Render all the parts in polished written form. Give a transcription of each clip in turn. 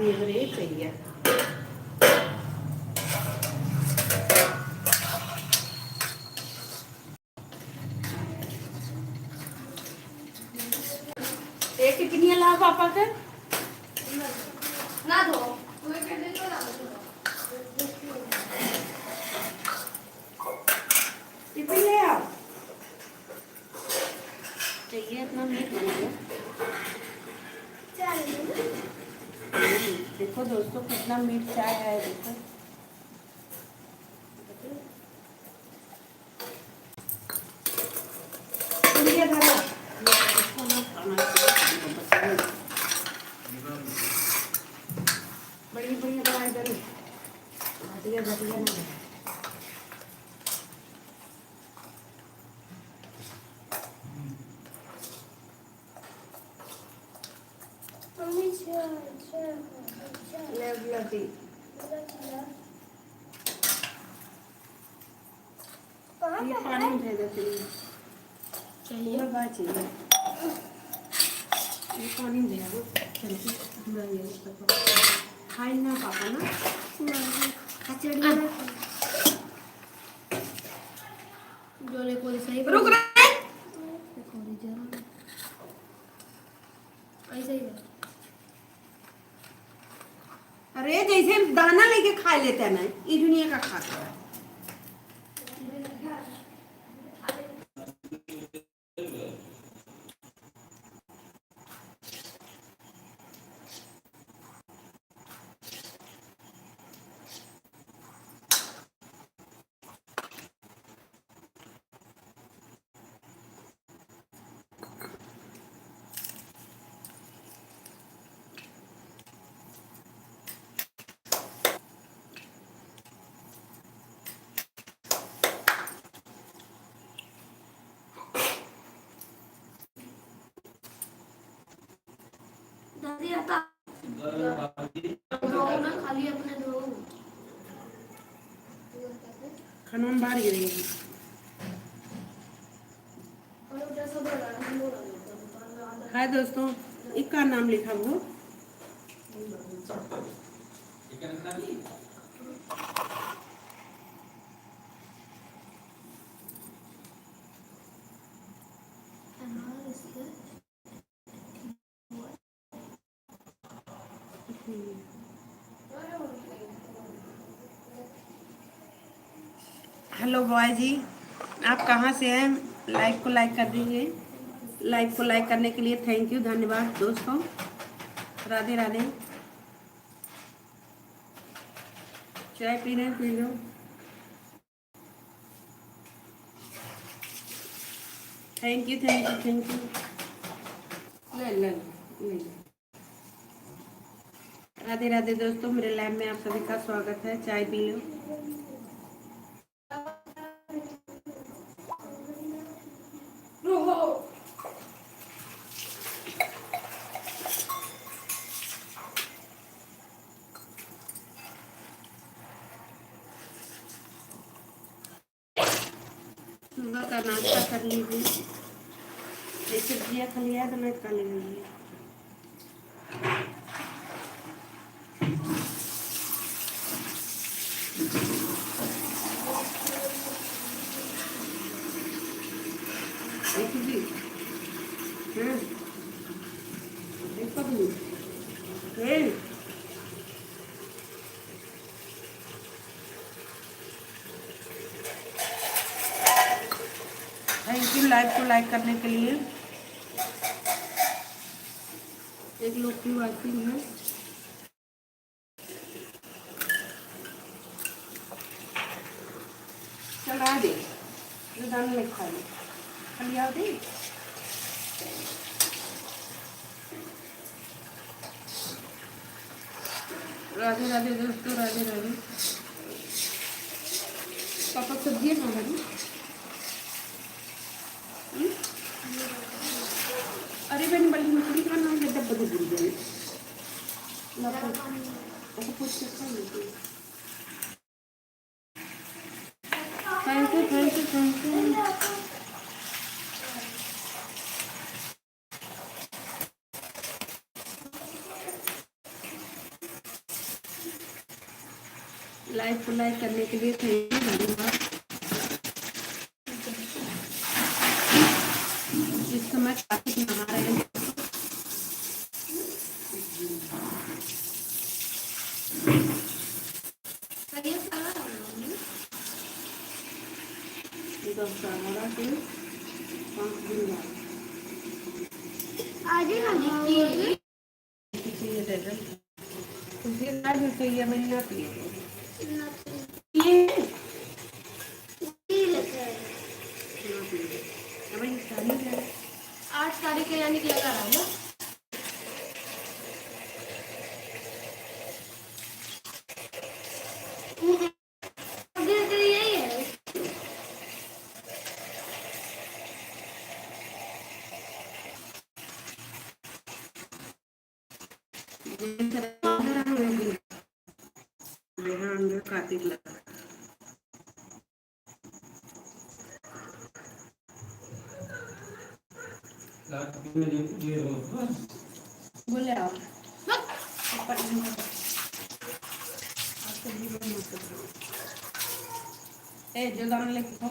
बेवरे चाहिए। एक कितनी ला पापा के ना दो टिफिन ले आओ। चाहिए इतना मीट बन गया। देखो दोस्तों कितना मीठ चाय है। देखो इंडिया धारा इसको ना खाना चाहिए। बड़ी बड़ी दवाई करी घटिया घटिया ना लेवलती ये पानी में दे देती हूँ। चाहिए बात चाहिए ये पानी दे दो। चलिए पूरा ये तक खाई ना पापा ना खिचड़ी जोले को सही रुक रहे ऐसे ही अरे जैसे दाना लेके खा लेते हैं ना ये दुनिया का खाता है। दादी आता धो ना खाली अपने धो खाना बाहर गिरेगी। हाय दोस्तों इसका नाम लिखा वो हेलो बॉय जी आप कहाँ से हैं। लाइव को लाइक कर दीजिए। लाइव को लाइक करने के लिए थैंक यू धन्यवाद दोस्तों। राधे राधे। चाय पी रहे हैं P low. Thank you thank you thank you. ले ले ले। राधे राधे दोस्तों मेरे लाइव में आप सभी का स्वागत है। चाय पी लो। सुबह का नाश्ता कर लीजिए। ये सब्जियाँ खा लिया तो मैं खा लेंगी। थैंक यू लाइव को लाइक करने के लिए। एक लोग की आती है चला दे जो दान में खा ले खलिया दे। राधे राधे दोस्तों राधे राधे। पापा सब्जी खा रही। अरे बहन बड़ी मछली का नाम है डब्बा भूल गई। कुछ thank you thank you thank you. Like को लाइक करने के लिए थैंक यू धन्यवाद। इस समय कार्तिक नहा रहे हैं। ये सारा बनाऊंगी। 10 से 5 दिन बाद आज ही खाऊंगी। चाहिए डेजर्ट तुझे ना भी चाहिए मैं ना पिए नहीं ये लेकर आए। ना पिए अब ये सारी है 8 तारीख के यानी कि लगा रहा हूँ ना। अभी तो यही है। कार्तिक लगा बोले आओ ए जो दाना लेके खाओ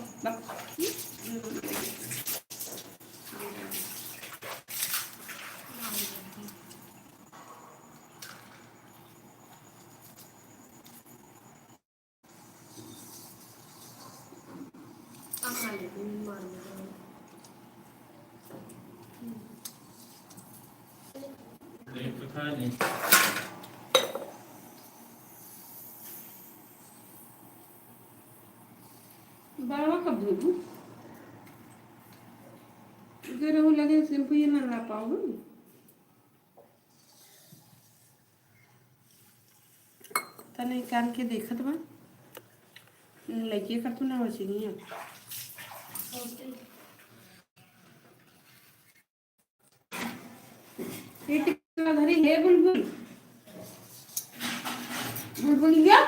बारवा कब धोबू अगर वो लगे शैम्पू ये ना ला पाऊंगी तने कान के देखत बा लड़की का तू ना वैसे नहीं है पेट का धरी है बुलबुल बुलबुल गया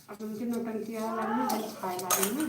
अब उनके नौटंकी वाला नहीं खाए वाले ना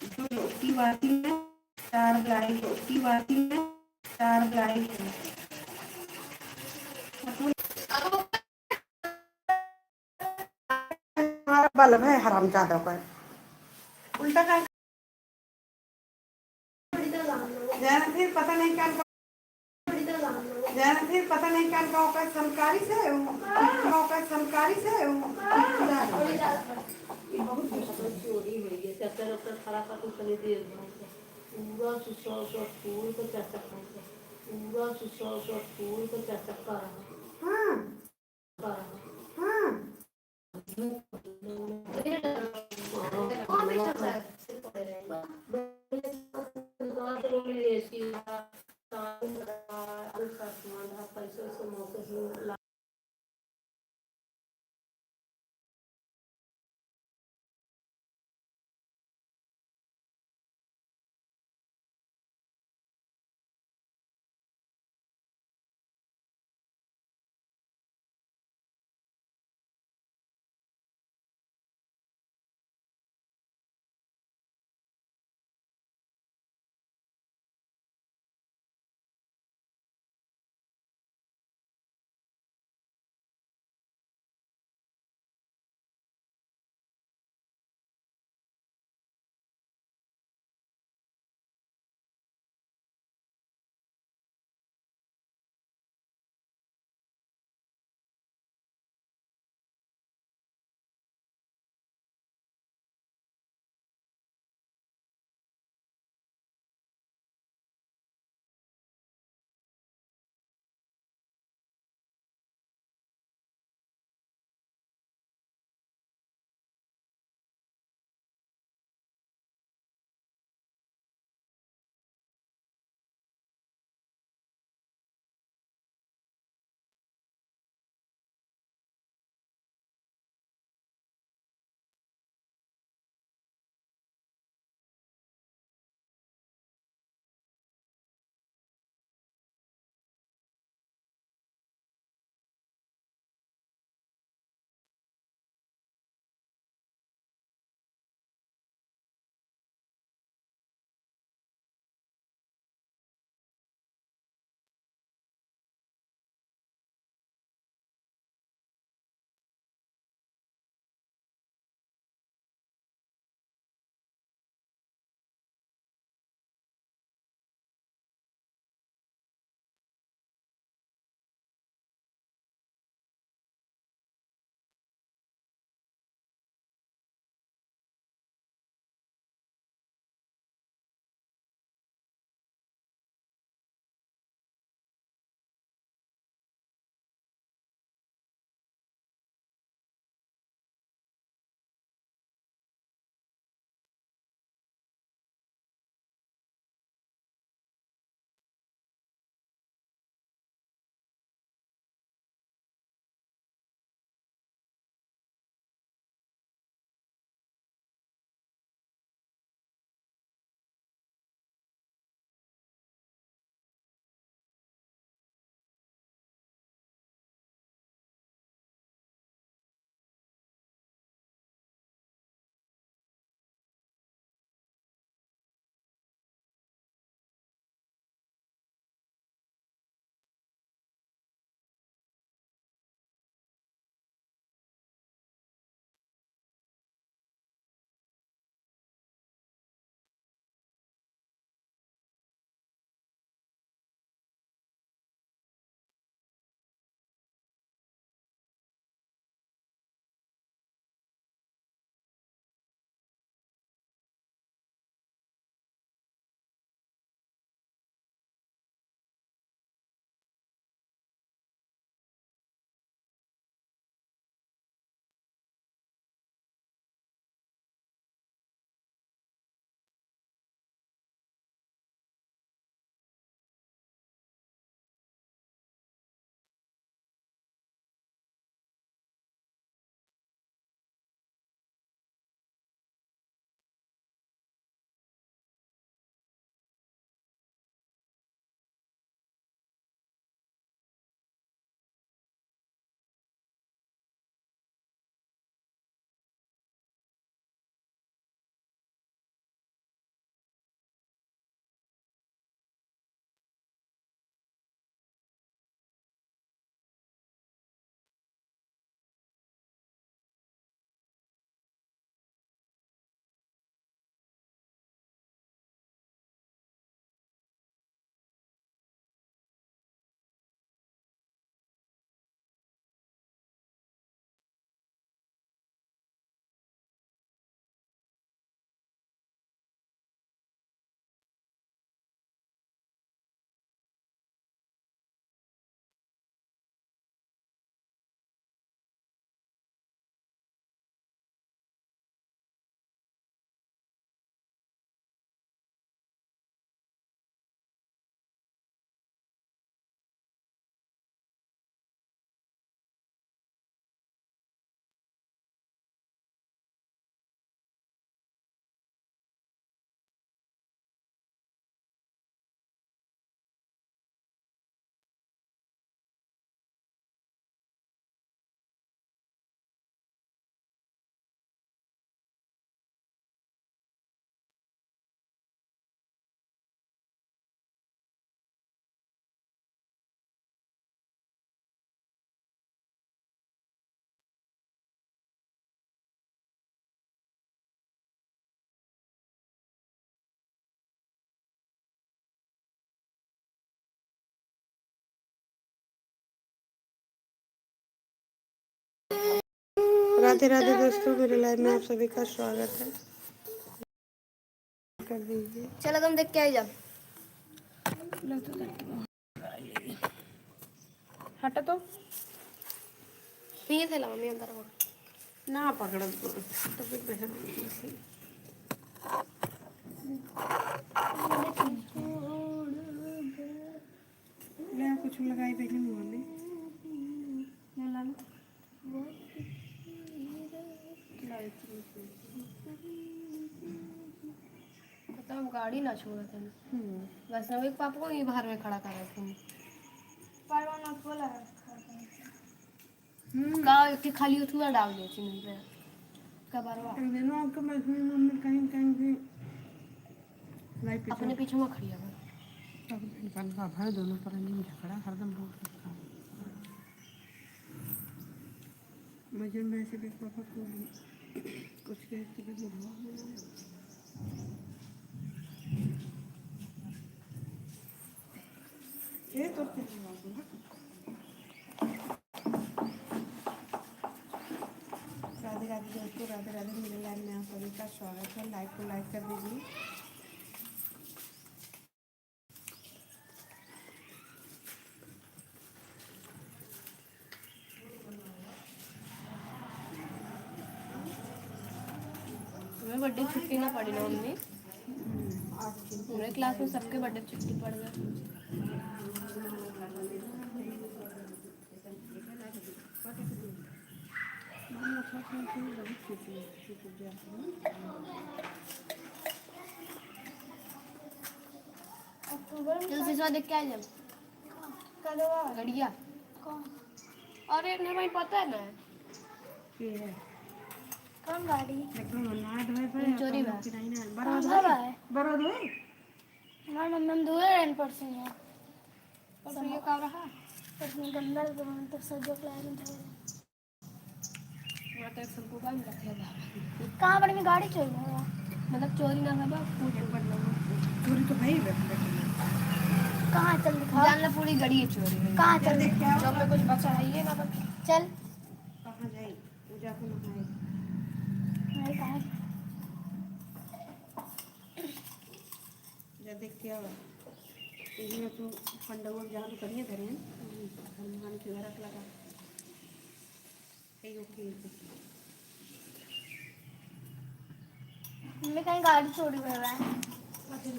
जो रोटी वाली है 4 लाइक, रोटी वाली है 4 लाइक है। हमारा बल्ब है हरामजादा का, उल्टा कर जाना, फिर पता नहीं क्या जाना, फिर पता नहीं क्या गाँव का सरकारी से गाँव का सरकारी से चोरी हुई है, चक्कर वक्कर खड़ा कर तू चले देर पूरा सुसौ सौ फूल को चक्कर पूरा सुसौ सौ फूल को चक्कर हाँ हाँ पैसे राधे राधे दोस्तों, मेरे लाइव में आप सभी का स्वागत है। कर दीजिए। चलो तुम देख के आई जाओ। हटा तो ये थे ला मम्मी अंदर वो। ना पकड़ तो फिर बहन ले कुछ लगाई पहले मुंह में ले ला लो। मतलब गाड़ी ना छोड़ थे बस नवी के पापा को ये बाहर में खड़ा कर रहे थे परवाना बोला का कि खाली उठवा डाल दे थी मिल पे कबारवा देनो आपका मम्मी कहीं कहीं भी अपने पीछे में खड़ी है तब इंसान का भर दोनों पर नहीं झगड़ा हरदम रोड मुझे वैसे भी पापा को कुछ कहते भी ये तो राधे राधे दोस्तों, राधे राधे, मेरे लाइव में आप सभी का स्वागत है। लाइव को लाइक कर दीजिए। तुम्हें बर्थडे छुट्टी ना पड़ी ना मम्मी पूरे क्लास में सबके बर्थडे छुट्टी पड़ गई चल सिसवा देख के आ जा गड़िया अरे नहीं भाई पता है ना कौन गाड़ी चोरी बा बराबर हमारे मम्मी हम दूर 10% है और ये का रहा उसमें गंदा तो सजो क्लास में था तो सबको काम रखे कहाँ पर में गाड़ी चोरी हुआ मतलब चोरी ना हुआ चोरी तो भाई कहाँ चल दिखा जानना पूरी गाड़ी है चोरी कहाँ चल जब में कुछ बचा है ये ना चल कहाँ जाए पूजा को नहाए नहीं कहाँ जा देख के आवा इसमें तो पंडव जहाँ तो करिए धरे हनुमान के घर लगा ओके मैं कहीं गाड़ी चोरी कर रहा है गाड़ी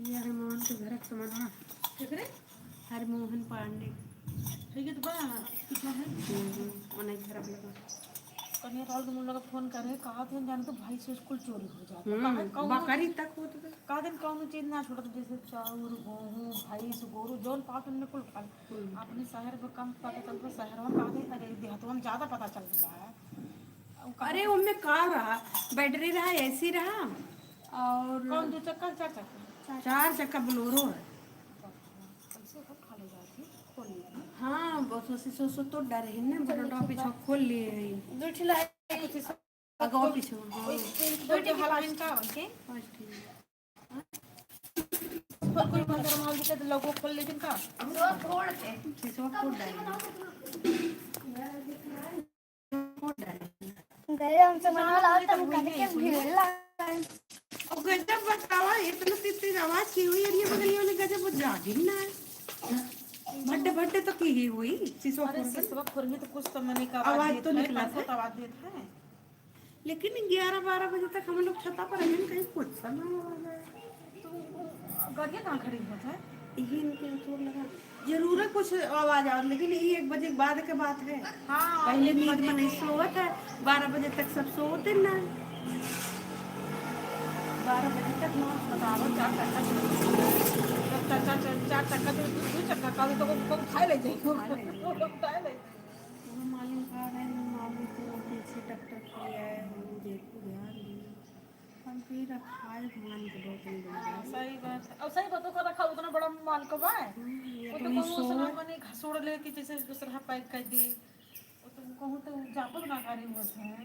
ये हनुमान के घर समाना हरमोहन पांडे ठीक है तो बड़ा कितना है अनेक घर लगा कन्या राहुल तुम लोग फोन करे कहा थे जाने तो भाई से स्कूल चोरी हो जाता बकरी तक हो तो का दिन कौन चीज ना छोड़ा तो जैसे चाउर गेहूँ भैंस गोरू जोन पात उनमें कुल खा अपने शहर में कम पता चलता शहर में कहा दिन अरे देहातों में ज्यादा पता चल रहा है अरे उनमें कार रहा बैटरी रहा एसी रहा और कौन 2 चक्का 4 चक्का 4 चक्का बोलेरो है कैसे सब खा ले जाती खोल ली हाँ बस उसी सो तो डर है ना बड़ा पीछे खोल लिए है दो ठिला अगवा पीछे दो के हलाइन का के कोई मंदिर माल दिखे तो लोगों खोल लेकिन का दो छोड़ के शीशा खोल गए हमसे मना लाओ तब करके भीड़ लगा और गजब बतावा इतना तितली आवाज की हुई ये बगलियों ने गजब जागी ना भट्टे भट्टे तो की ही हुई शीशा अरे सिसवा खोलने तो कुछ तो मैंने का आवाज तो निकला था आवाज देता है लेकिन 11-12 बजे तक हम लोग छता पर हैं कहीं कुछ समय गाड़ियाँ कहाँ खड़ी होता है यही इनके चोर लगा जरूर है कुछ आवाज आ लेकिन ये 1 बजे के बाद के बात है हाँ पहले नींद में नहीं सोवत है 12 बजे तक सब सोते ना 12 बजे तक ना बताओ 4 चक्का तो 2 चक्का का तो उठाए ले जाइए उठाए ले मालूम का है मालूम को पीछे टक्कर किया है हम देखो यार हम फिर खाए मान के बहुत सही बात है और सही बातों का रखा उतना बड़ा माल का बा वो तो कहूँ उसने मैंने घसोड़ ले कि जैसे दूसरा पैक कर दी वो तो कहूँ तो जापक ना करी होते हैं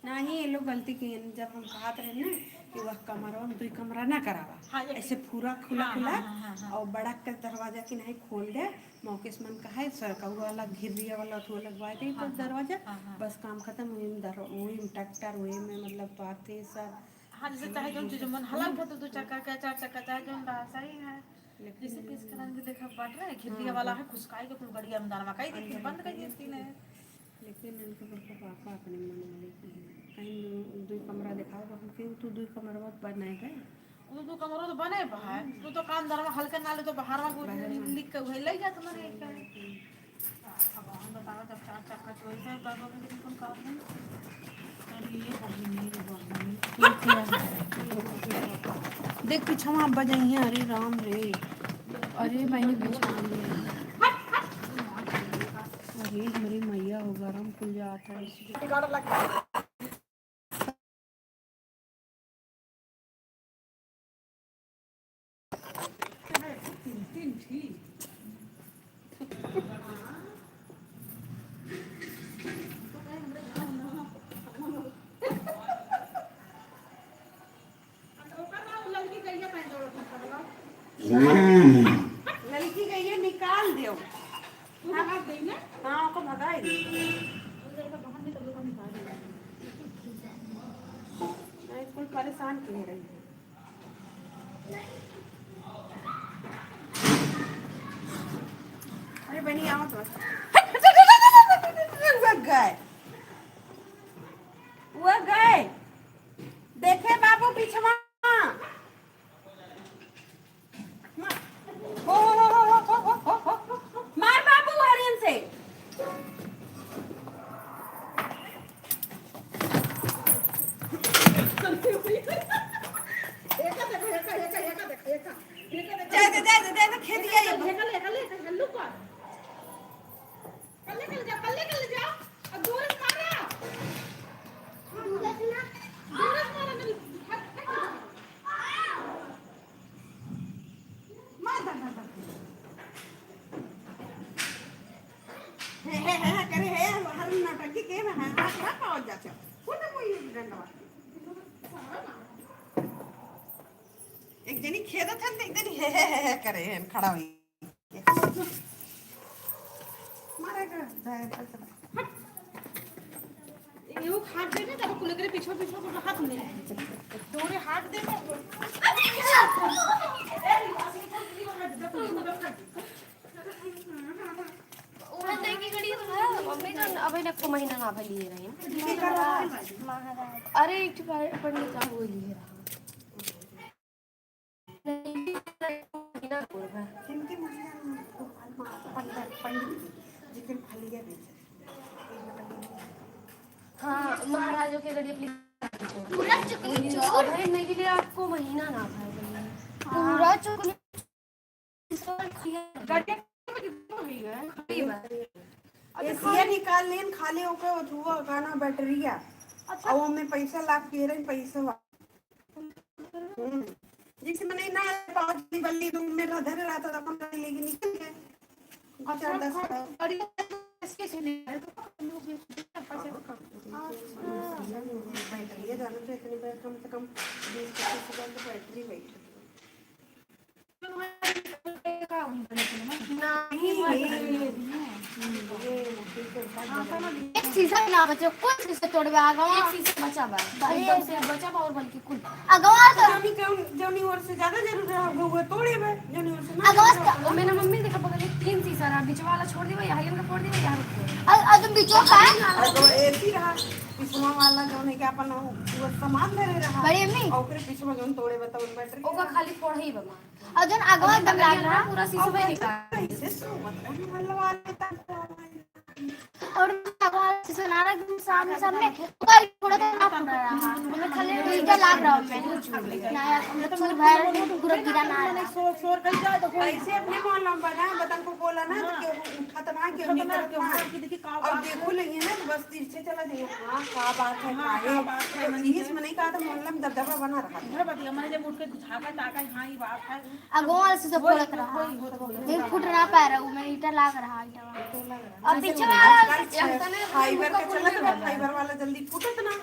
नहीं ये लोग गलती की हैं। जब हम कहते रहे ना कि वह कमरा में दुई कमरा ना करावा हाँ, ये- ऐसे पूरा खुला हाँ, खुला हाँ, हाँ, हाँ। और बड़ा के दरवाजा की नहीं खोल दे मौके से मन का है सरका वाला घिरिया वाला तो लगवाए थे पर दरवाजा हाँ, हाँ। बस काम खत्म वही में ट्रैक्टर वही में मतलब पाते सब हाँ जैसे चाहे जो चीज मन हला उठा तो 2 चक्का का 4 चक्का चाहे जो रहा सही है। जैसे पीस के रंग देखा बांट रहे खिड़की वाला है खुशकाई के कुल बढ़िया में दाना मकाई दी बंद कर देती है। लेकिन इनके बड़का पापा अपने मन वाले की है। कहीं दुई कमरा दिखाओ तो हम क्यों तू दुई कमरा बहुत बनाए गए वो तो कमरो तो बने है तू तो काम दरमा हल्के नाले तो बाहर में लिख के वही ले जा तुम्हारे एक भगवान बतावा जब 4 चक्का चोरी से बाबा में किसी को काम नहीं अरे ये बहिनी देख पिछवा बजाइए अरे राम रे अरे मैंने पिछवा लिया अरे मेरी मैया हो गरम खुल जाता है इसलिए लड़की गई है निकाल दो हाँ को भगाई दे नहीं कुल परेशान क्यों रही है अरे बनी आओ तो वो गए देखे बाबू पिछवा मार बाबू हरियन से दे खेलिए करे है हर नाटक के में है ना पाओ जाते कौन कोई डंडवा एक जनी खेदत हन एक जनी हे करे हन खड़ा हुई मारेगा ये हाथ दे ना तब कुल करे पीछे पीछे को हाथ ले थोड़े हाथ दे उन्हें देखी गड़ी तो है मम्मी तो अभी तक को महीना ना भली है रही महाराज अरे एक पंडित का बोल लिए रहा महीना बोल रहा जिनकी पंडित जिकन फलिया बेच हाँ महाराजों के गड़ी अपनी पूरा चुकली चोर भरने के लिए आपको महीना ना भर पूरा चुकली ये निकाल लेन खाली होके धुआ गाना बैटरिया और हमें पैसा लाग के रहे पैसा जिसे मैंने ना पाँच बल्ली रूम में धरे रहा था अपन लेके निकल गए 4-10 बैटरी जाना तो इतनी कम से कम 20-25 बैटरी बैठ एक शीशा ना बचे कुल शीशा तोड़वे आगवा एक शीशा बचा बा एकदम से बचा बा और बल्कि कुल अगवा तो जौनी और से ज्यादा जरूर है वो तोड़े में जौनी और से ना अगवा और मैंने मम्मी देखा पकड़ 3 शीशा रहा बीच वाला छोड़ दिया यहाँ का फोड़ दिया यहाँ तुम बीचो का है तो ऐसी रहा पिछवा वाला जौन है कि अपन वो सामान ले रहा बड़ी अम्मी और फिर पिछवा जौन तोड़े बताओ बैटरी ओका खाली फोड़ ही बमा और जन अगवा एकदम लाग रहा पूरा शीशा में निकाल कैसे सो मतलब हलवा लेता और अगवा शीशा ना रख सामने सामने ऊपर थोड़ा तो ना पड़ रहा हमें खाली नीचे लाग रहा है ना हमने तो मेरे भाई पूरा गिरा ना शोर कर जाए तो ऐसे अपने मोहल्ला में बना बतन को बोला ना तो उठा तो कहाँ के उसका तो हमने मैं कहा क्यों कि देखी का अब बात देखो लगी है ना तो बस तिरछे चला जाएगा। हाँ क्या बात है हाँ, काहे क्या बात है, तो इस में नहीं कहा था मोहल्ला में दबदबा बना रहा था। घर बतिया मैंने जब उठ के झाका ताका हाँ ये बात है अगो वाले से सब वही फोड़त रहा वही हो तो बोले एक फुट ना पा रहा हूँ मैं ईटा लाग रहा ईटा और पीछे वाला फाइबर का चलत बा फाइबर वाला जल्दी फूटत ना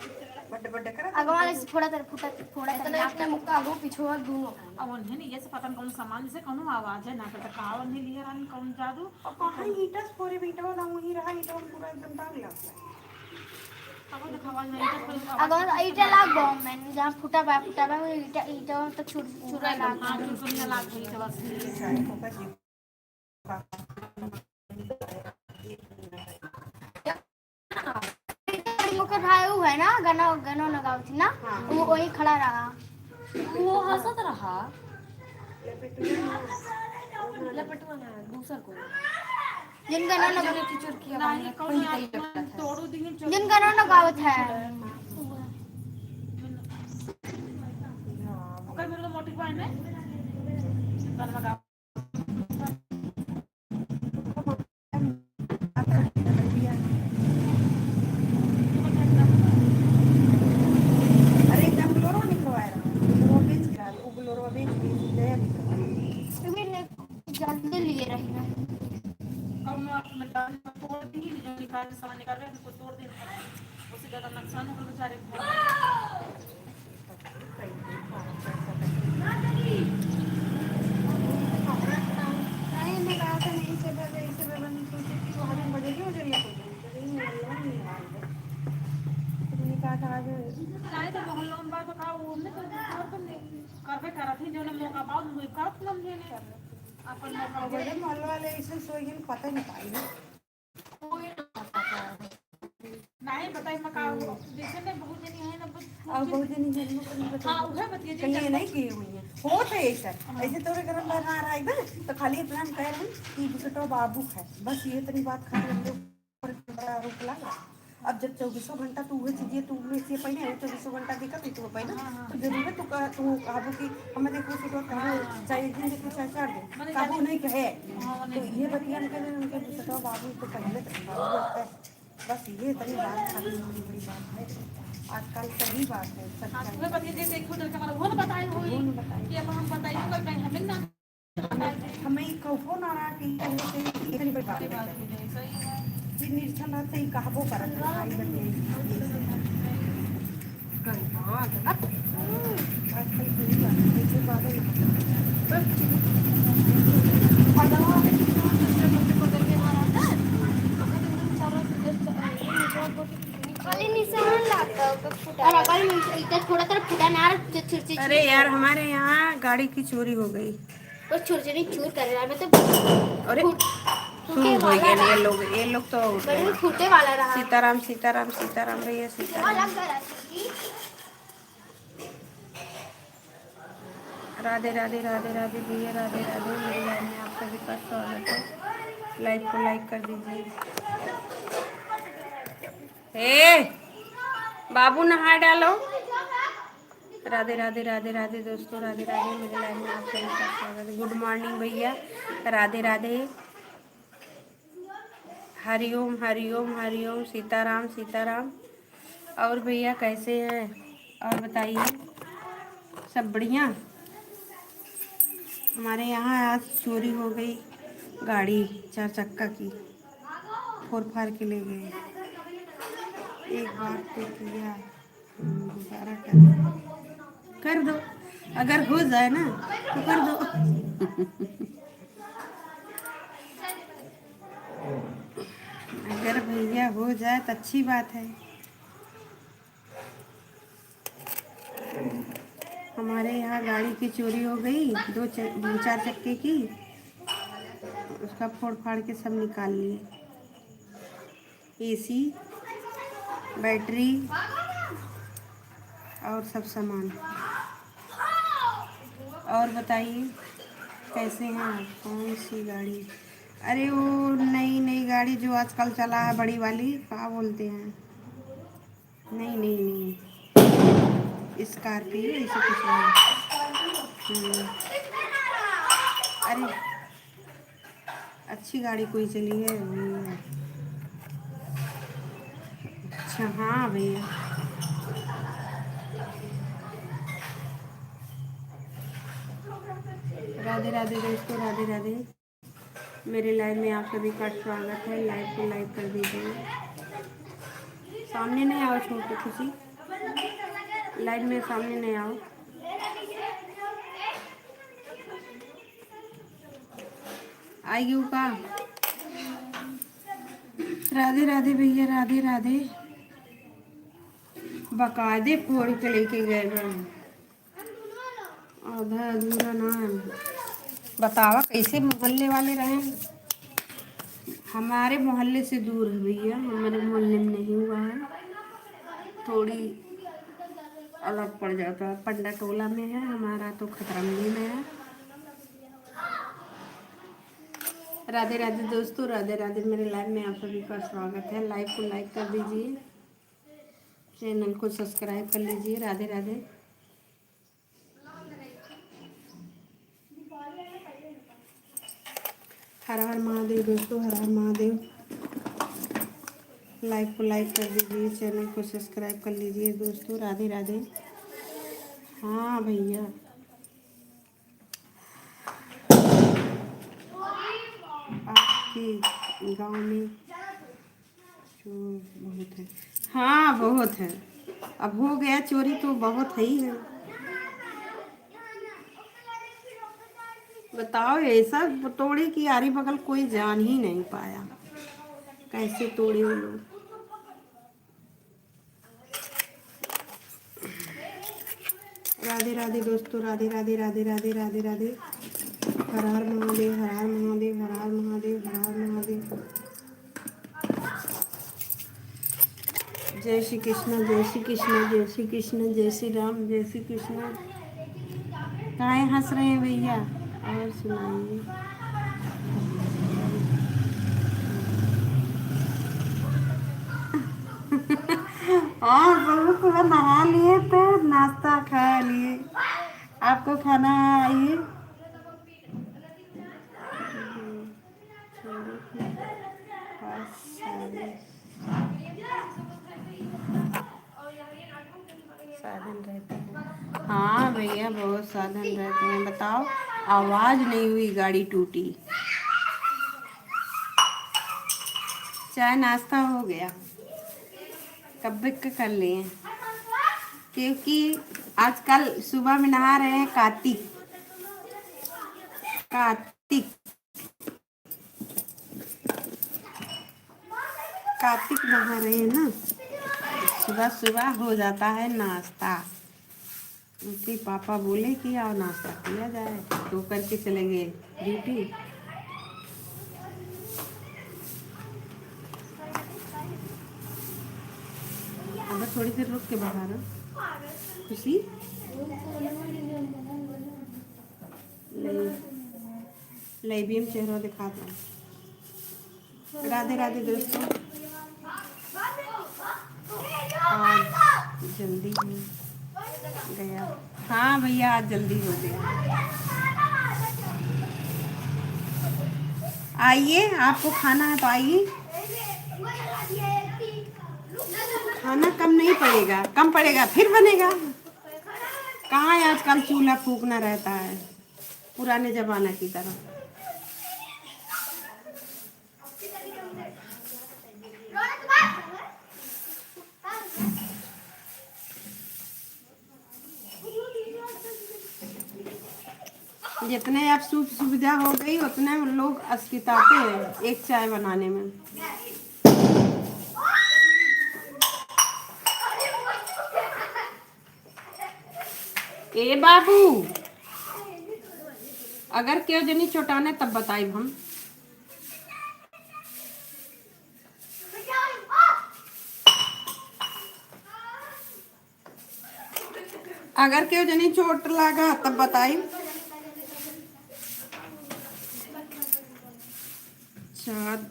बड़े बड़े कर अगो वाले से फोड़ा इतना अपने मुक्का अगो पीछे वाला दोनों अब उन्हें नहीं ये से पता नहीं कौन सामान से कौन आवाज है ना तो कहावत नहीं लिए रानी कौन जादू और कहाँ ईटा फोरे बेटा वाला वहीं रहा ईटा पूरा एकदम दाग लग गया। अब देखो आवाज नहीं तो अगो ईटा लाग गो मैंने जहाँ फुटा बा वो ईटा ईटा तो छुरा लाग हाँ चुरकुनिया लाग गई तो बस बेचारे को का जीव मुकर भाई वो है ना गाना गाना लगाओ थी ना वो वही खड़ा रहा वो हंसत रहा लपटवा ना दूसर को जिन गाना लगा नहीं कौन तोड़ू दिन जिन गाना लगावत है ओकर मेरे को मोटी पॉइंट है गाना लगा अरे एकदम ग्लोरो निकलवाया रहा वो बेच गिरा वो ग्लोरो बेच नया निकला मैंने जल्दी लिए रही ना अब मैं डाल तोड़ दी जो निकाल सामान निकाल रहे हैं उनको तोड़ दे उससे ज्यादा नुकसान होगा बेचारे को नहीं मैं कहा था नहीं से बनी सोची कि वो हमें बजेगी और जरिए तो कहा था आज नहीं तो मोहल्लों में बात का वो ने तो करबे करा थी जो ने मौका पाओ मुझे करत लम लेने अपन मौका बड़े मोहल्ले वाले ऐसे सोई गए पता नहीं पाई नहीं बताई मैं का जैसे ने बहुत जनी है ना अब बहुत दिन जन्म को नहीं पता हां उहे बतिए कहीं नहीं किए हुई है होत है ऐसा ऐसे तोरे घर में बना रहा है ना तो खाली इतना कह रहे कि बुसटो बाबू है बस ये तनी बात खाली हम लोग बड़ा रुक लगा अब जब 24 घंटा तू हुए चीजें तू में से पहले 24 घंटा देखा तू पहले तो जरूर है तू काबू की हम देखो तो कहा चाहिए दिन देखो चार दिन काबू नहीं कहे तो ये बतिया उनके बुसटो बाबू तो पहले बाबू है बस ये तनी बात खाली बड़ी बात है आजकल सही बात है सच हां उहे बतिए जैसे एक खुद हमारा वो बताए हुई कि अब हम बताइए कल कहीं हमें ना हमें कहो ना रहा कि इतनी बड़ी बात है सही है कि निर्छल रहते ही कहबो करत है भाई बने कहीं हां आजकल सही बात है ये बात है खाली निशान लगता है फुटा और अकल में इतना थोड़ा तरफ फुटा ना छुरछुरी अरे यार हमारे यहाँ गाड़ी की चोरी हो गई वो छुरछुरी चूर कर रहा है मतलब अरे फूटे हो वाला गए ये लोग तो बड़े फूटे वाला रहा सीताराम सीताराम सीताराम भैया सीताराम अलग करा थी राधे राधे राधे राधे भैया राधे राधे मेरी लाइव में आप सभी का स्वागत है लाइव को लाइक कर दीजिए बाबू नहा डालो राधे राधे राधे राधे दोस्तों राधे राधे मेरे लाइव में आप सभी का स्वागत है गुड मॉर्निंग भैया राधे राधे हरिओम हरिओम हरिओम सीताराम सीताराम और भैया कैसे हैं और बताइए सब बढ़िया हमारे यहाँ आज चोरी हो गई गाड़ी 4 चक्का की फोड़ फाड़ के ले गए एक बार तो किया दोबारा कर दो अगर हो जाए ना तो कर दो अगर भैया हो जाए तो अच्छी बात है हमारे यहाँ गाड़ी की चोरी हो गई 2-4 चक्के की उसका फोड़ फाड़ के सब निकाल लिए एसी बैटरी और सब सामान और बताइए कैसे हैं आप कौन सी गाड़ी अरे वो नई गाड़ी जो आजकल चला है बड़ी वाली क्या बोलते हैं नहीं स्कॉर्पियो ऐसे कुछ नहीं अच्छी गाड़ी कोई चली है भैया। अच्छा हाँ भैया। राधे राधे दोस्तों, राधे राधे। मेरे लाइव में आप सभी का स्वागत है। लाइव को लाइक कर दीजिए। सामने नहीं आओ छोटे खुशी, लाइव में सामने नहीं आओ। आइए का। राधे राधे भैया, राधे राधे। बकायदे फोड़ के लेके गए बहन, आधा अधूरा ना है। बतावा कैसे मोहल्ले वाले रहे। हमारे मोहल्ले से दूर है भैया, हमारे मोहल्ले में नहीं हुआ है, थोड़ी अलग पड़ जाता है। पंडा टोला में है हमारा, तो खतरंगी में है। राधे राधे दोस्तों, राधे राधे। मेरे लाइव में आप सभी का स्वागत है। लाइव को लाइक कर दीजिए, चैनल को सब्सक्राइब कर लीजिए। राधे राधे। हर हर महादेव दोस्तों, हर हर महादेव। लाइव को लाइक कर दीजिए, चैनल को सब्सक्राइब कर लीजिए दोस्तों। राधे राधे। हाँ भैया, आपके गांव में चोर बहुत है? हाँ बहुत है, अब हो गया चोरी तो बहुत है ही है। बताओ, ऐसा तोड़े की आरी बगल कोई जान ही नहीं पाया, कैसे तोड़े वो लोग। राधे राधे दोस्तों, राधे राधे, राधे राधे, राधे राधे। हर हर महादेव, हर हर महादेव, हर हर महादेव, हर हर महादेव। जय श्री कृष्ण, जय श्री कृष्ण, जय श्री कृष्ण, जय श्री राम, जय श्री कृष्ण। काहे हंस रहे हैं भैया? और सुनाइए। और बहू सुबह नहा लिए तो नाश्ता खा लिए। आपको खाना आइए। साधन रहते हैं। हाँ भैया, बहुत साधन रहते हैं। बताओ, आवाज नहीं हुई, गाड़ी टूटी। चाय नाश्ता हो गया, कब का कर लिए, क्योंकि आजकल सुबह में नहा रहे हैं कार्तिक। कार्तिक कार्तिक नहा रहे हैं ना, सुबह सुबह हो जाता है नाश्ता। उनके पापा बोले कि आओ नाश्ता किया जाए, तो करके चले गए ड्यूटी। अब थोड़ी देर रुक के बाहर खुशी लाइव चेहरा दिखाता हूँ। राधे राधे दोस्तों, आज जल्दी हो गया। हाँ भैया, आज जल्दी हो गया। आइए, आपको खाना है तो आइए। खाना कम नहीं पड़ेगा, कम पड़ेगा फिर बनेगा। कहाँ है आजकल चूल्हा फूकना रहता है पुराने जमाना की तरह। जितने अब सुविधा हो गई उतने लोग अस्किताते हैं एक चाय बनाने में। ए बाबू, अगर क्यों जनी चौटाने तब बताई हम। अगर क्यों जनी चोट लगा तब बताई। चाँद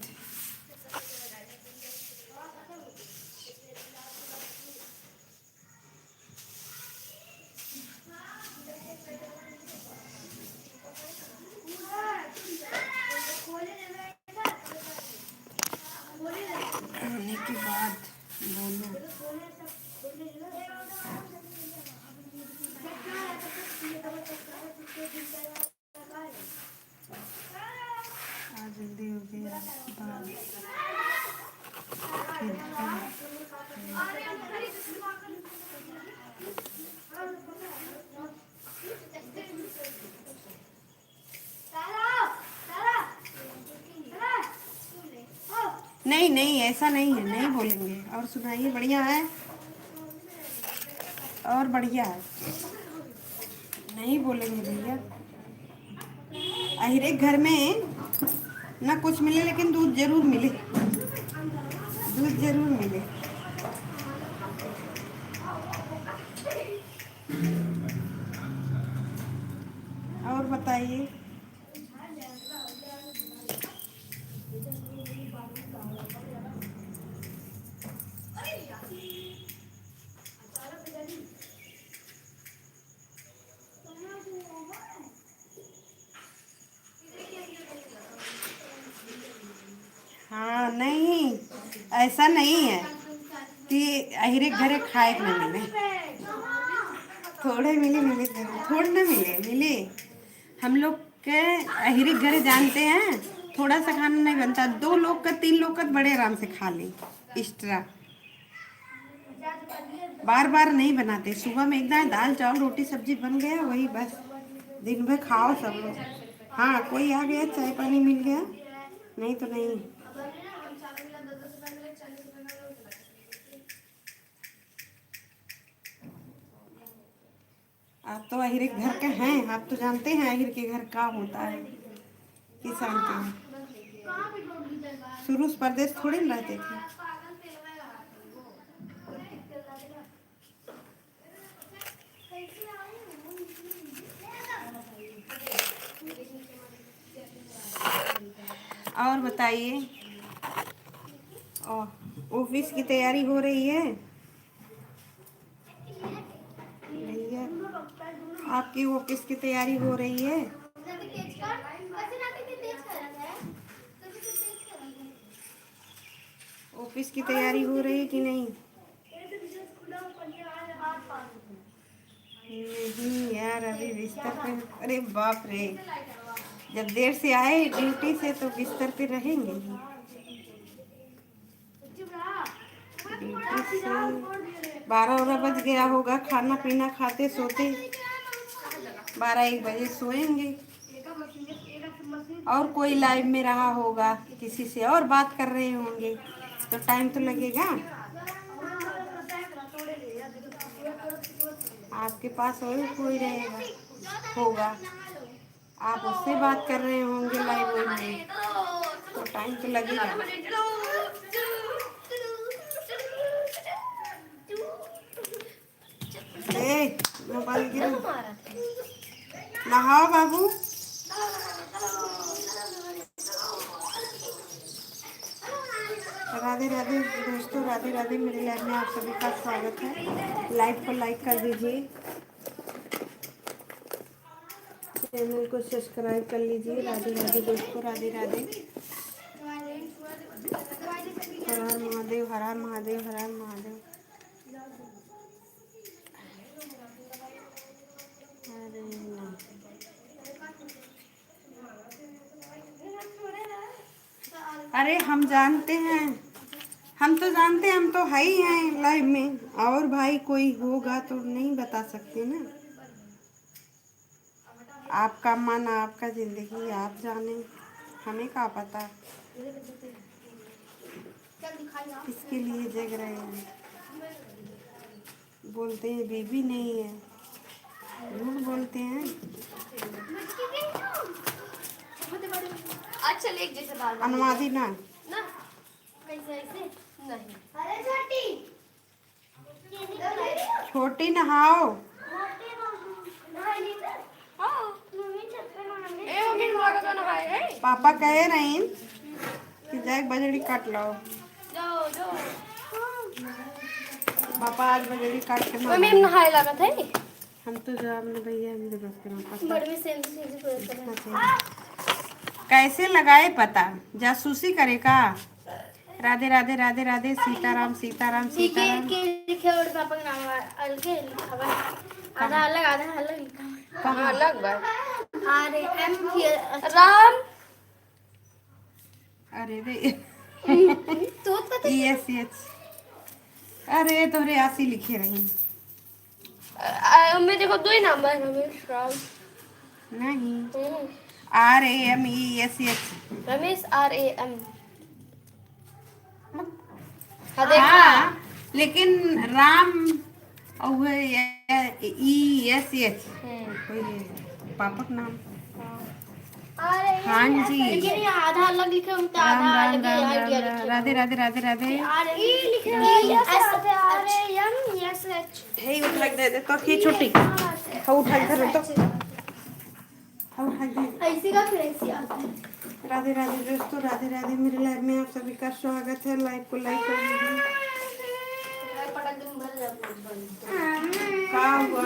नहीं नहीं ऐसा नहीं है, नहीं बोलेंगे। और सुनाइए, बढ़िया है और बढ़िया है, नहीं बोलेंगे भैया। अहिरे घर में ना कुछ मिले लेकिन दूध जरूर मिले, दूध जरूर मिले। और बताइए। हाँ नहीं, ऐसा नहीं है कि अहिरे घरे खाए के ना मिले, थोड़े मिले, मिले थोड़े ना मिले, मिले। हम लोग के अहिरे घरे जानते हैं थोड़ा सा खाना नहीं बनता, 2 लोग का 3 लोग का बड़े आराम से खा ले एक्स्ट्रा, बार बार नहीं बनाते। सुबह में एकदम दाल चावल रोटी सब्जी बन गया, वही बस दिन भर खाओ सब लोग। हाँ कोई आ गया चाय पानी मिल गया, नहीं तो नहीं। आप तो अहिर के घर के हैं, आप तो जानते हैं अहिर के घर का होता है, किसान के। शुरू से परदेश थोड़े ना रहते थे। और बताइए, ऑफिस की तैयारी हो रही है भैया? आपकी ऑफिस की तैयारी हो रही है? ऑफिस की तैयारी हो रही है कि नहीं? नहीं यार, अभी बिस्तर पे। अरे बाप रे, जब देर से आए ड्यूटी से तो बिस्तर पे रहेंगे ही। ड्यूटी से 12 बज गया होगा, खाना पीना खाते सोते 12-1 बजे सोएंगे। और कोई लाइव में रहा होगा, किसी से और बात कर रहे होंगे, तो टाइम तो लगेगा। आपके पास और कोई रहेगा होगा, आप उससे बात कर रहे होंगे लाइव में, तो टाइम तो लगेगा। मोबाइल गिर, नहाओ बाबू। राधे राधे दोस्तों, राधे राधे। मेरे लाइव में आप सभी का स्वागत है। लाइव को लाइक कर दीजिए, चैनल को सब्सक्राइब कर लीजिए। राधे राधे दोस्तों, राधे राधे। हर हर महादेव, हर हर महादेव, हर हर महादेव। अरे हम जानते हैं, हम तो जानते हैं, हम तो है ही हैं लाइव में। और भाई कोई होगा तो नहीं बता सकते ना, आपका मन, आपका जिंदगी, आप जाने, हमें क्या पता किसके लिए जग रहे हैं। बोलते हैं बीबी नहीं है, झूठ बोलते हैं। अच्छा एक जैसे बाल अनुवादी ना कैसे ऐसे नहीं। अरे छोटी नहाओ। पापा कहे नहीं कि जाए बजड़ी काट लाओ। जाओ जाओ, पापा आज बजड़ी काट के मम्मी हम नहाए लगा था। हम तो जाब न भैया, मेरे बस बड़ में सेंस कैसे लगाए पता, जासूसी करे का। राधे राधे, राधे राधे, सीताराम सीताराम सीताराम। के लिखे और पापा का नाम अलग लिखा हुआ, आधा अलग लिखा हुआ। कहां अलग बा? अरे एम राम अरे रे तो पता ESH अरे तोरे आसी लिखे रही मैं देखो दो ही नाम है रमेश राम नहीं हम्म, RAMESH रमेश RAM हाँ देखा हाँ लेकिन राम और ESH पापा का नाम अरे हाँ जी लेकिन ये आधा अलग लिखे होते राम आधा राम अलग राम ही राम आइडिया राम लिखे राधे राधे राधे राधे ई लिखे RAMSH हे उठा के दे दे तो की छुट्टी हाँ उठा के धर तो हाँ उठा के दे ऐसे का फिर ऐसे आता है राधे राधे दोस्तों राधे राधे मेरे लाइव में आप सभी का स्वागत है लाइव को लाइक कर दीजिए क्या हुआ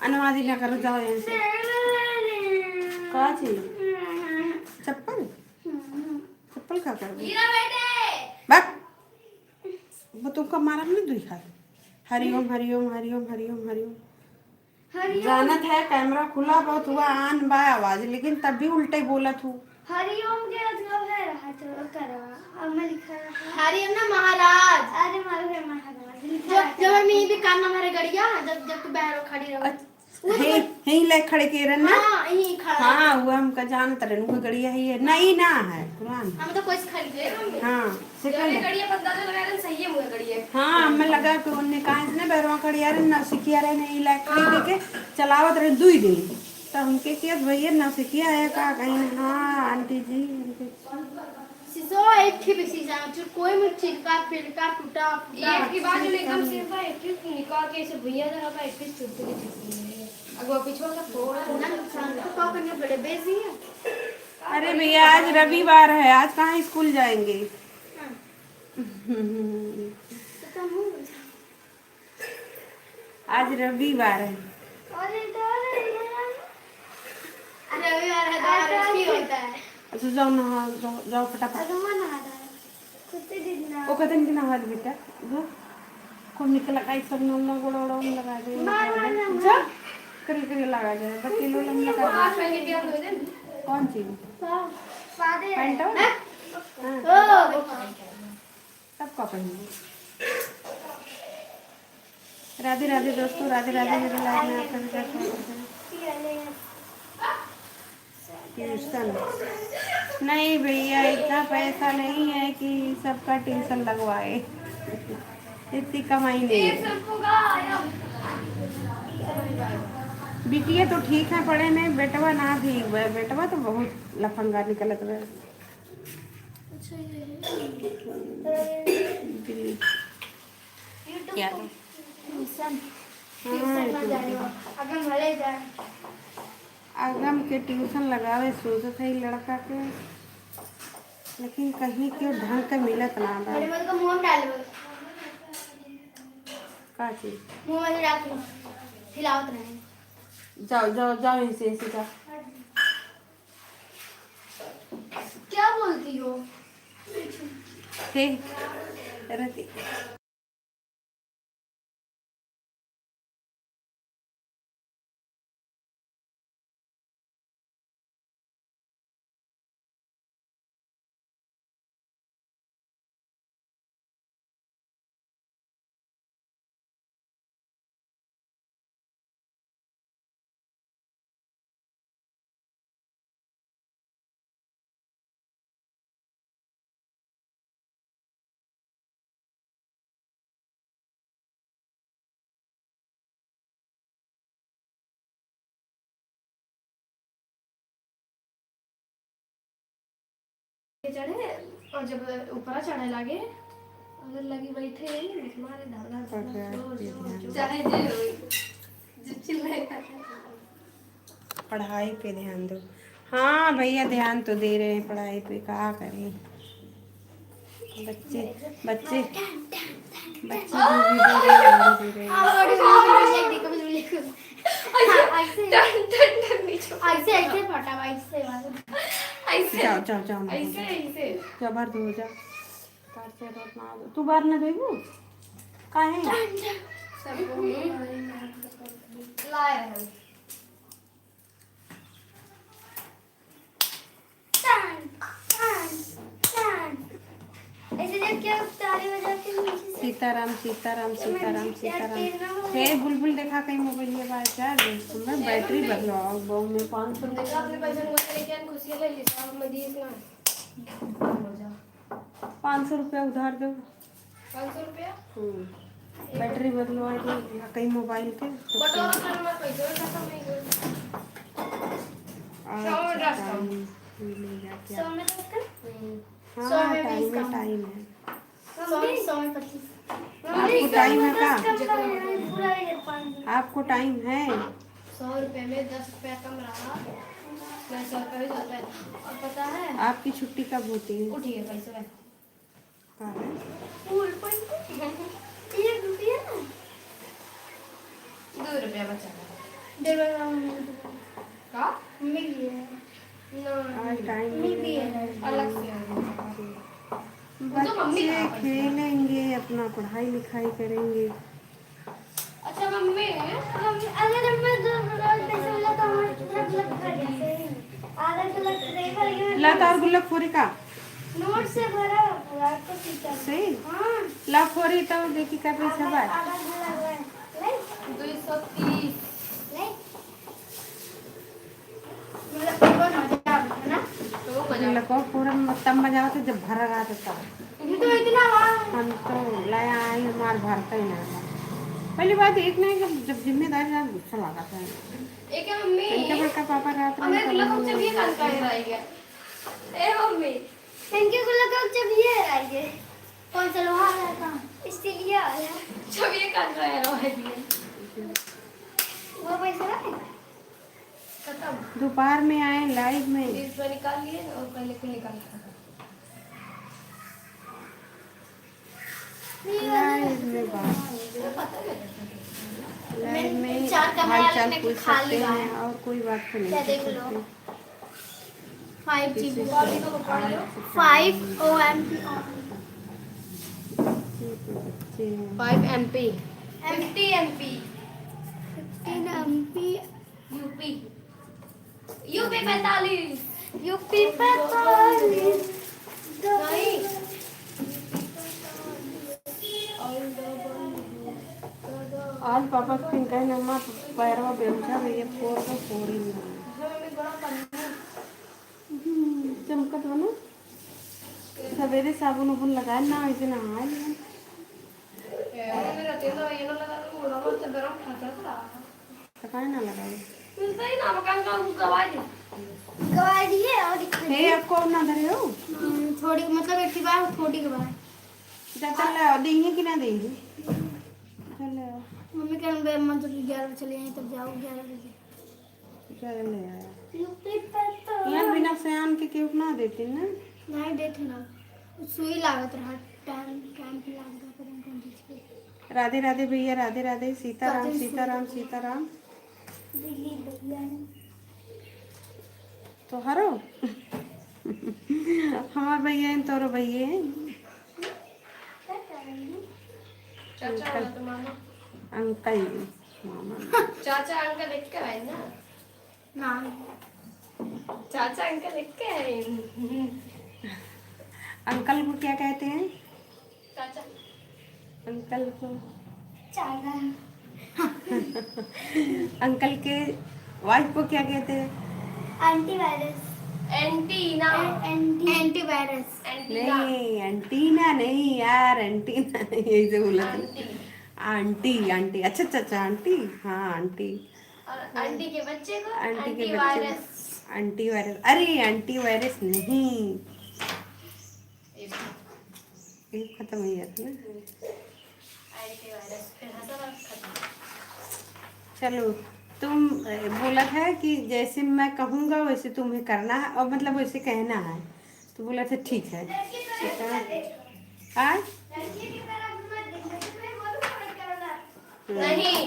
अनुवादी ना करो जाओ यहाँ से क्या चाहिए चप्पल चप्पल क्या कर बक वो तुमको मारा नहीं दुई हाथ हरिओम हरिओम हरिओम हरिओम हरिओम जानत है कैमरा खुला बहुत हुआ आन बा आवाज लेकिन तब भी उल्टे बोला तू हरिओम के मतलब है रहा तो करा अब मैं लिखा हरिओम ना महाराज अरे मारे महाराज जब मैं भी काम हमारे गड़िया जब जब तू बाहर खड़ी रहो हे ले खड़े के रन ना हां यही खड़ा हाँ वो हमका जानत रहन वो गड़िया ही है नहीं ना है पुरान हम तो कोई खरीदे हाँ सेकंड गड़िया बंदा जो लगा रहे सही है मुझे गड़िया हाँ हमें लगा कि उनने कहा इसने बैरवा खड़िया रे ना सिकिया रे नहीं ला खरीद के चलावत रहे दुई दिन तो हमके किया भैया ना सिकिया है का कहीं हाँ आंटी जी सिसो एक थी बेसी जान जो कोई भी चीज का फिर का टूटा एक की बात जो एकदम सिर्फ एक निकाल के ऐसे भैया जगह पे एक पीस टूट गई अगवा पिछवा का थोड़ा ना नुकसान तो का करने बड़े बेसी है अरे भैया आज रविवार है आज कहाँ स्कूल जाएंगे आज रविवार है अरे रविवार है तो ठीक होता है तो जाओ नहा जाओ फटाफट कुत्ते दिन ओ कदन की नहा बेटा जो को निकल का सब नोला गोड़ा लगा दे जा करी करी लगा दे बत्ती लोलम लगा दे कौन चीज पैंट सबका पहनिए राधे राधे दोस्तों राधे राधे मेरे लाइफ में आपका भी स्वागत है ट्यूशन नहीं भैया इतना पैसा नहीं है कि सबका ट्यूशन लगवाए इतनी कमाई नहीं है बिटिया तो ठीक है पढ़े में बेटवा ना ठीक है बेटवा तो बहुत लफंगा निकलत है क्या अगम के ट्यूशन लगावे सोचत है लड़का के लेकिन कहीं क्यों ढंग का मिलत ना बा का चीज मुंह में डाल के हिलावत रहे जाओ जाओ जाओ ऐसे जाओ क्या बोलती हो ठीक रहती चढ़े और जब ऊपर चढ़ने लगे अगर लगी बैठे हमारे धारा चाहे जो चिल्लाएगा पढ़ाई पे ध्यान दो हाँ भैया ध्यान तो दे रहे हैं पढ़ाई पे क्या करें बच्चे बच्चे बच्चे जो भी दे रहे हैं दे रहे हैं जाओ जाओ जाओ जाओ बाहर दो जाओ तू बाहर ना देबू काहे सीताराम सीताराम सीताराम सीताराम। हे बुलबुल देखा कहीं मोबाइल में बाहर चार्ज हमें बैटरी बदलवाओ बहु में 500 देखा अपने पैसे में लेके आन खुशी ले ली साहब में दिए ना 500 रुपया उधार दो। 500 रुपया बैटरी बदलवाई दो कहीं मोबाइल के बटवा कर मैं पैसे खत्म नहीं कर मिलेगा क्या? 100 में तो कर हाँ 100 में टाइम 20 है कम। टाइम है। 100 में 25 आपको टाइम है का? पूरा 500 आपको टाइम है? 100 रुपए में 10 रुपया कम रहा मैं 100 रुपये भी जाता है और पता है आपकी छुट्टी कब होती है? उठिए पैसे में कहाँ है? फूल पर 1 रुपया ना 2 रुपया बचा का मिल गया आज टाइम मिल गया अलग से बच्चे खेलेंगे अपना पढ़ाई लिखाई करेंगे। अच्छा मम्मी अगर मैं 2 रोज पैसे मिला तो हम लग कर आधा तो लग रहेगा लात और गुल्लक फोरी का नोट से भरा हुआ तो टीचर सही हां ला फोरी तो देखी का पैसा बा आधा लगा है ले 230 ले मतलब 1000 है ना तो गुल्लक को पूरा तब मजा आता जब भरा रहा था तो इतना हम तो लाया आई हमार भरता ही ना था। पहली बात एक नहीं कि जब जिम्मेदारी ना गुस्सा लगा था एक है मम्मी इनका बड़का पापा रात में हमें गुल्लक को चाहिए कान का रह गया ए मम्मी इनके गुल्लक को चाहिए रह गए कौन सा लोहा है का इसलिए आया चाहिए कान का रह गया वो पैसा है खत्म दोपहर में आए लाइव में इस पर निकाल लिए और पहले को निकाल लाइव में बात पता है लाइव में चार कमरा हाल चाल में पूछ खाली सकते बा हैं और कोई बात तो नहीं क्या देख कर लो सकते। 5 GB 5 OMP 5 MP 50 MP 15 MP UP UP 45 UP 45 नहीं आज पापा फिर कहे नम्मा पैरवा बेउछा भैया फोड़ तो फोड़ी नहीं चमकत हो ना सवेरे साबुन उबुन लगाए ना ऐसे नहाए नहीं थकाए ना लगाए गवाई दिए और हे आपको और ना धरे हो थोड़ी मतलब एक ही बार थोड़ी गवाई चल ले देंगे कि ना देंगे चल ले आओ। मम्मी कह रहे हैं मतलब 11 चले आए तब जाओ 11 बजे चल ले आया यार बिना सयान के क्यों ना देते ना नहीं देते ना सुई लागत रहा टाइम टाइम पे लागत रहा राधे राधे भैया राधे राधे सीताराम सीताराम सीताराम दिल्ली भैया तो हरो हमार भैया हैं तोरो भैया हैं चाचा वाला तो मामा अंकल मामा चाचा अंकल देख के आए ना ना चाचा अंकल देख के आए अंकल को क्या कहते हैं? चाचा अंकल को चाचा अंकल के वाइफ को क्या कहते हैं? एंटीवायरस एंटीना एंटीवायरस नहीं एंटीना नहीं यार एंटीना नहीं यही से बोला था आंटी आंटी अच्छा अच्छा अच्छा आंटी हाँ आंटी और आंटी के बच्चे को आंटी के एंटीवायरस बच्चे एंटी वायरस अरे एंटी वायरस नहीं ये खत्म हो जाता ना एंटीवायरस फिर हंसा खत्म चलो तुम बोला था कि जैसे मैं कहूँगा वैसे तुम्हें करना है और मतलब वैसे कहना है तो बोला था ठीक है हाँ नहीं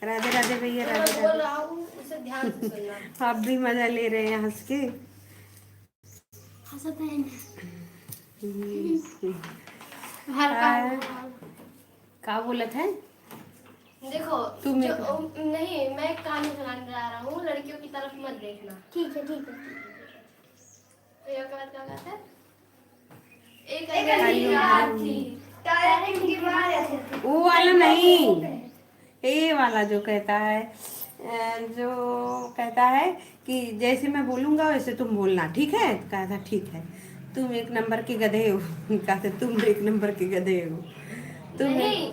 राधे राधे भैया मैं राधे बोल राधे रहा हूँ उसे ध्यान से सुनना आप भी मजा ले रहे हैं हंस के हंसते हैं क्या बोला था देखो तुम जो नहीं मैं कहानी सुनाने जा रहा हूँ लड़कियों की तरफ मत देखना ठीक है तो ये बात क्या कहते हैं एक अंधेरी रात थी वो वाला नहीं, ये वाला जो कहता है जो कहता है कि जैसे मैं बोलूंगा वैसे तुम बोलना, ठीक है? कहा था ठीक है। तुम एक नंबर के गधे हो। कहा था तुम एक नंबर के गधे हो। तुम नहीं,